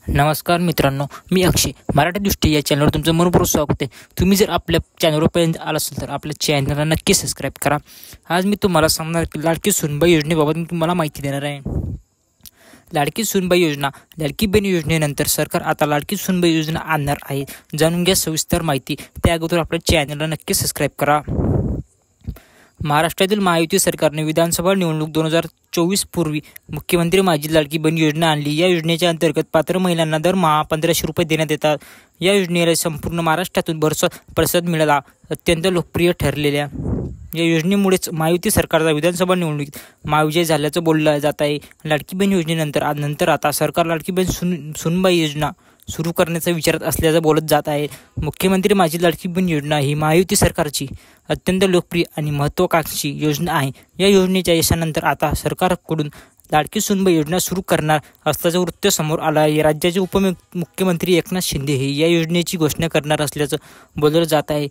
नमस्कार मित्रांनो, मी अक्षय मराठी दृष्टी या चॅनलवर तुमचं मनपूर्वक स्वागत आहे। तुम्ही जर आपल्या चॅनलवर पर्यंत आला असाल तर आपल्या चॅनलला नक्की सबस्क्राईब करा। आज मी तुम्हाला सांगणार की लाडकी सूनबाई योजनेबाबत मी तुम्हाला माहिती देणार आहे। लाडकी सूनबाई योजना, लाडकी बहीण योजनेनंतर सरकार आता लाडकी सूनबाई योजना आणणार आहे। जाणून घ्या सविस्तर माहिती। त्या अगोदर आपल्या चॅनलला नक्की सबस्क्राईब करा। महाराष्ट्रातील महायुती सरकारने विधानसभा निवडणूक 2024 पूर्वी मुख्यमंत्री माझी लाडकी बहीण योजना आणली। या योजनेच्या अंतर्गत पात्र महिलांना दरमहा 1500 रुपये देण्यात येतात। या योजनेला संपूर्ण महाराष्ट्रातून भरघोस प्रतिसाद मिळाला। अत्यंत लोकप्रिय ठरलेल्या या योजनेमुळेच महायुती सरकारचा विधानसभा निवडणुकीत महाविजय झाल्याचं बोललं जात आहे। लाडकी बहीण योजनेनंतर आता सरकार लाडकी बहीण सूनबाई योजना सुरू करण्याचा विचारात असल्याचं बोलत जात आहे। मुख्यमंत्री माझी लाडकी बहीण योजना ही महायुती सरकारची अत्यंत लोकप्रिय आणि महत्त्वाकांक्षी योजना आहे। या योजनेच्या यशानंतर आता सरकारकडून लाडकी सूनबाई योजना सुरू करणार असल्याचं वृत्त समोर आलं आहे। राज्याचे उपमुख्यमंत्री एकनाथ शिंदे हे या योजनेची घोषणा करणार असल्याचं बोललं जात आहे।